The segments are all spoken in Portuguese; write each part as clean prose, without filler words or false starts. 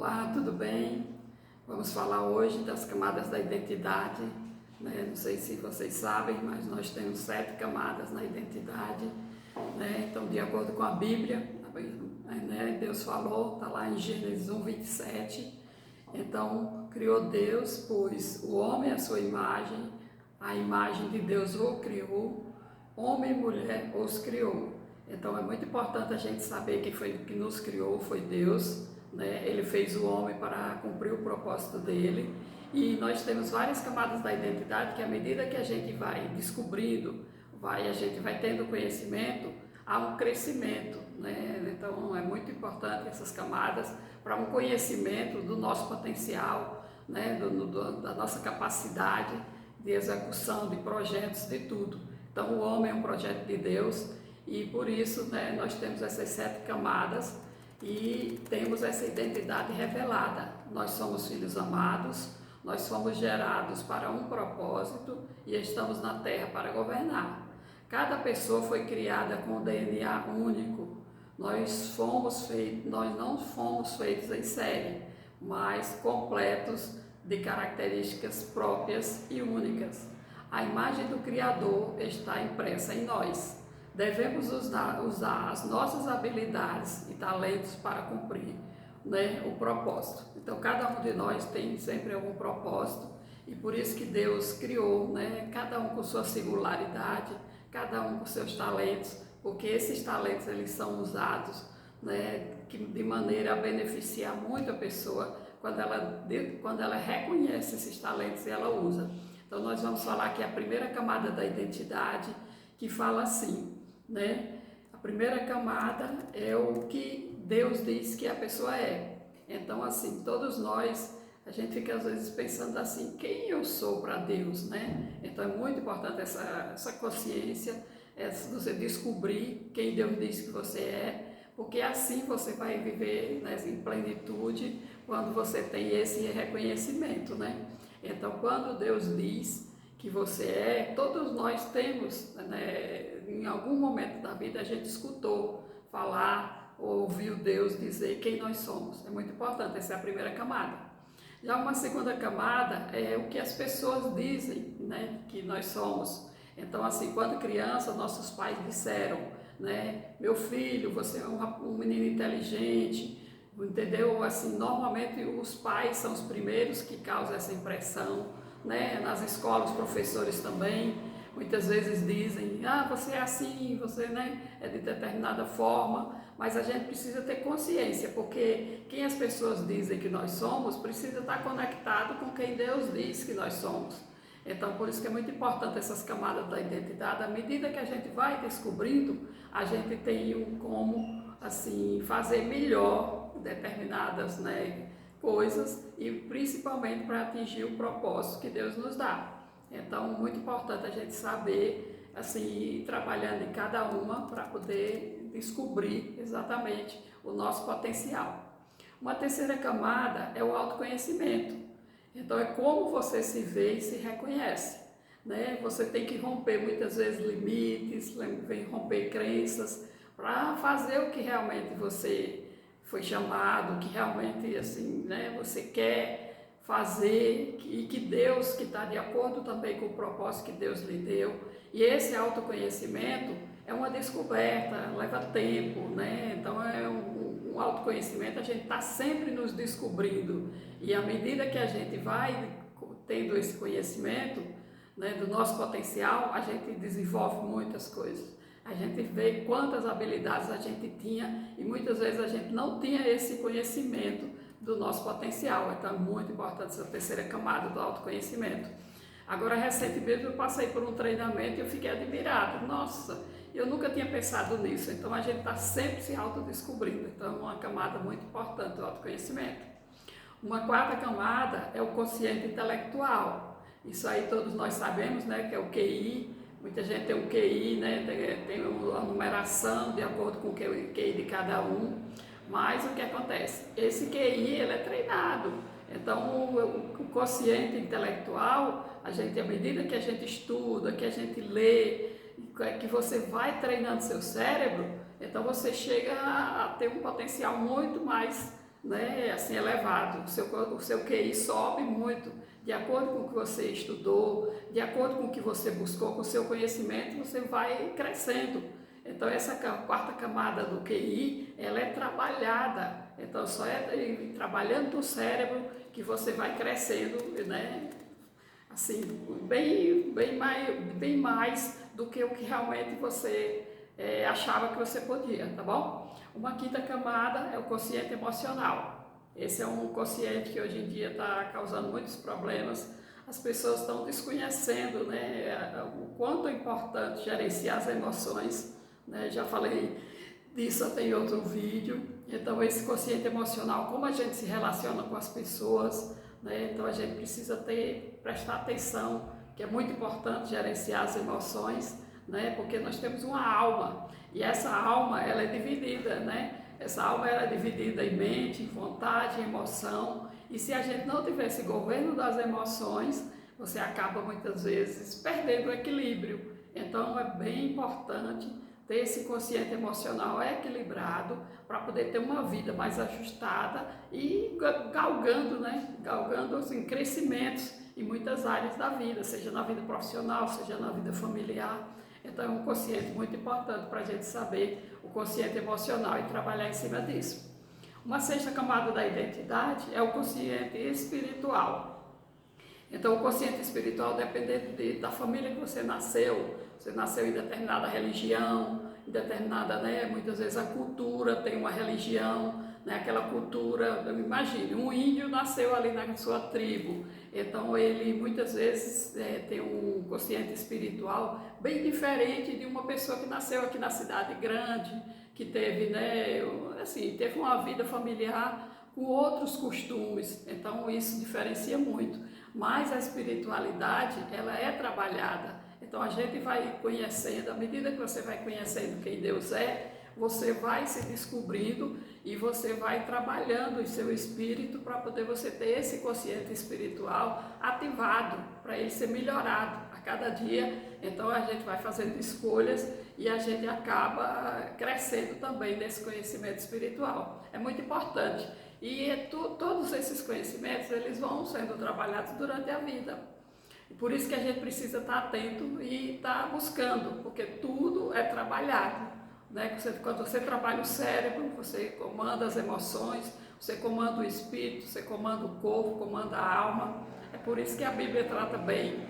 Olá, tudo bem? Vamos falar hoje das camadas da identidade, né? Não sei se vocês sabem, mas nós temos 7 camadas na identidade, né? Então, de acordo com a Bíblia, né? Deus falou, está lá em Gênesis 1:27. Então, criou Deus, pois o homem à sua imagem, a imagem de Deus o criou, homem e mulher os criou. Então, é muito importante a gente saber que nos criou foi Deus, né? Ele fez o homem para cumprir o propósito dele, e nós temos várias camadas da identidade que, à medida que a gente vai descobrindo, a gente vai tendo conhecimento, há um crescimento, né? Então é muito importante essas camadas para um conhecimento do nosso potencial, né? Da nossa capacidade de execução de projetos, de tudo. Então o homem é um projeto de Deus, e por isso, né, nós temos essas 7 camadas e temos essa identidade revelada. Nós somos filhos amados, nós fomos gerados para um propósito e estamos na terra para governar. Cada pessoa foi criada com um DNA único. Nós não fomos feitos em série, mas completos de características próprias e únicas. A imagem do Criador está impressa em nós. Devemos usar as nossas habilidades e talentos para cumprir, né, o propósito. Então, cada um de nós tem sempre algum propósito, e por isso que Deus criou, né, cada um com sua singularidade, cada um com seus talentos, porque esses talentos eles são usados, né, de maneira a beneficiar muito a pessoa quando ela reconhece esses talentos e ela usa. Então, nós vamos falar aqui a primeira camada da identidade, que fala assim, né? A primeira camada é o que Deus diz que a pessoa é. Então, assim, todos nós, a gente fica às vezes pensando assim, quem eu sou para Deus, né? Então é muito importante essa consciência, você descobrir quem Deus diz que você é, porque assim você vai viver, né, em plenitude quando você tem esse reconhecimento, né? Então, quando Deus diz que você é, todos nós temos, né, em algum momento da vida a gente escutou falar, ouviu Deus dizer quem nós somos. É muito importante, essa é a primeira camada. Já uma segunda camada é o que as pessoas dizem, né, que nós somos. Então, assim, quando criança, nossos pais disseram, né, meu filho, você é um menino inteligente, entendeu? Assim, normalmente os pais são os primeiros que causam essa impressão, né? Nas escolas, os professores também muitas vezes dizem, você é assim, você, né, é de determinada forma, mas a gente precisa ter consciência, porque quem as pessoas dizem que nós somos precisa estar conectado com quem Deus diz que nós somos. Então, por isso que é muito importante essas camadas da identidade. À medida que a gente vai descobrindo, a gente tem como, assim, fazer melhor determinadas, né, coisas, e principalmente para atingir o propósito que Deus nos dá. Então, muito importante a gente saber, assim, ir trabalhando em cada uma para poder descobrir exatamente o nosso potencial. Uma terceira camada é o autoconhecimento. Então, é como você se vê e se reconhece, né? Você tem que romper muitas vezes limites, romper crenças, para fazer o que realmente você foi chamado, o que realmente, assim, né, você quer fazer, e que Deus, que está de acordo também com o propósito que Deus lhe deu. E esse autoconhecimento é uma descoberta, leva tempo, né? Então é um autoconhecimento, a gente está sempre nos descobrindo, e à medida que a gente vai tendo esse conhecimento, né, do nosso potencial, a gente desenvolve muitas coisas. A gente vê quantas habilidades a gente tinha, e muitas vezes a gente não tinha esse conhecimento do nosso potencial. Então é muito importante essa terceira camada do autoconhecimento. Agora, recentemente eu passei por um treinamento e eu fiquei admirado. Nossa, eu nunca tinha pensado nisso. Então a gente está sempre se autodescobrindo. Então é uma camada muito importante do autoconhecimento. Uma quarta camada é o quociente intelectual. Isso aí todos nós sabemos, né, que é o QI. Muita gente tem um QI, né, tem a numeração de acordo com o QI de cada um. Mas o que acontece? Esse QI ele é treinado. Então, o quociente intelectual, à medida que a gente estuda, que a gente lê, que você vai treinando seu cérebro, então você chega a ter um potencial muito mais, né, assim, elevado, o seu QI sobe muito, de acordo com o que você estudou, de acordo com o que você buscou, com o seu conhecimento, você vai crescendo. Então essa quarta camada do QI, ela é trabalhada, então só é trabalhando no cérebro que você vai crescendo, né, assim, bem mais do que o que realmente você achava que você podia, tá bom? Uma quinta camada é o quociente emocional. Esse é um quociente que hoje em dia está causando muitos problemas. As pessoas estão desconhecendo, né, o quanto é importante gerenciar as emoções, né? Já falei disso até em outro vídeo. Então esse quociente emocional, como a gente se relaciona com as pessoas, né? Então a gente precisa prestar atenção, que é muito importante gerenciar as emoções, né? Porque nós temos uma alma e essa alma ela é dividida, né? Essa alma ela é dividida em mente, em vontade, em emoção, e se a gente não tiver esse governo das emoções, você acaba muitas vezes perdendo o equilíbrio. Então é bem importante ter esse consciente emocional equilibrado para poder ter uma vida mais ajustada e galgando, né? Galgando assim, crescimentos em muitas áreas da vida, seja na vida profissional, seja na vida familiar. Então é um consciente muito importante para a gente saber o consciente emocional e trabalhar em cima disso. Uma sexta camada da identidade é o consciente espiritual. Então, o consciente espiritual depende da família que você nasceu em determinada religião, em determinada, né, muitas vezes a cultura tem uma religião, né, aquela cultura, imagine, um índio nasceu ali na sua tribo, então ele muitas vezes tem um consciente espiritual bem diferente de uma pessoa que nasceu aqui na cidade grande, que teve, né, assim, teve uma vida familiar com outros costumes, então isso diferencia muito. Mas a espiritualidade, ela é trabalhada. Então a gente vai conhecendo, à medida que você vai conhecendo quem Deus é, você vai se descobrindo e você vai trabalhando o seu espírito para poder você ter esse consciente espiritual ativado, para ele ser melhorado a cada dia. Então a gente vai fazendo escolhas e a gente acaba crescendo também nesse conhecimento espiritual. É muito importante. E todos esses conhecimentos, eles vão sendo trabalhados durante a vida. E por isso que a gente precisa estar atento e estar buscando, porque tudo é trabalhado, né? Quando você trabalha o cérebro, você comanda as emoções, você comanda o espírito, você comanda o corpo, comanda a alma. É por isso que a Bíblia trata bem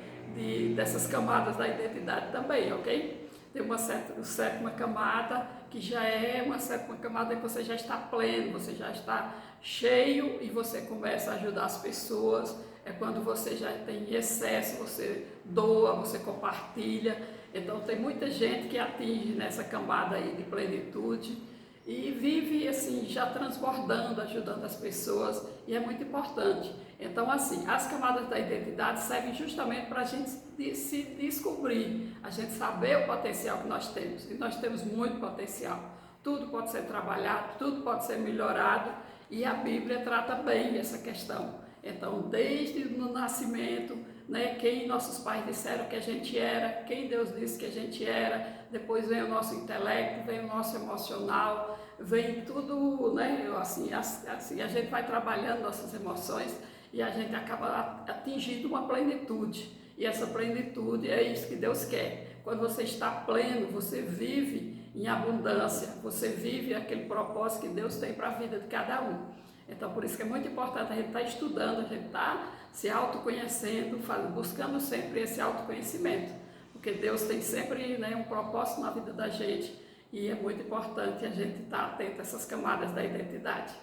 dessas camadas da identidade também, ok? Tem uma sétima camada, que já é uma sétima camada que você já está pleno, você já está cheio e você começa a ajudar as pessoas. É quando você já tem excesso, você doa, você compartilha. Então tem muita gente que atinge nessa camada aí de plenitude e vive assim, já transbordando, ajudando as pessoas, e é muito importante. Então assim, as camadas da identidade servem justamente para a gente se descobrir, a gente saber o potencial que nós temos, e nós temos muito potencial. Tudo pode ser trabalhado, tudo pode ser melhorado, e a Bíblia trata bem essa questão. Então, desde o nascimento, né, quem nossos pais disseram que a gente era, quem Deus disse que a gente era, depois vem o nosso intelecto, vem o nosso emocional, vem tudo, né, assim a gente vai trabalhando nossas emoções e a gente acaba atingindo uma plenitude. E essa plenitude é isso que Deus quer. Quando você está pleno, você vive em abundância, você vive aquele propósito que Deus tem para a vida de cada um. Então, por isso que é muito importante a gente estar estudando, a gente estar se autoconhecendo, buscando sempre esse autoconhecimento, porque Deus tem sempre, né, um propósito na vida da gente e é muito importante a gente estar atento a essas camadas da identidade.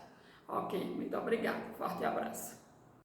Ok, muito obrigada, forte abraço.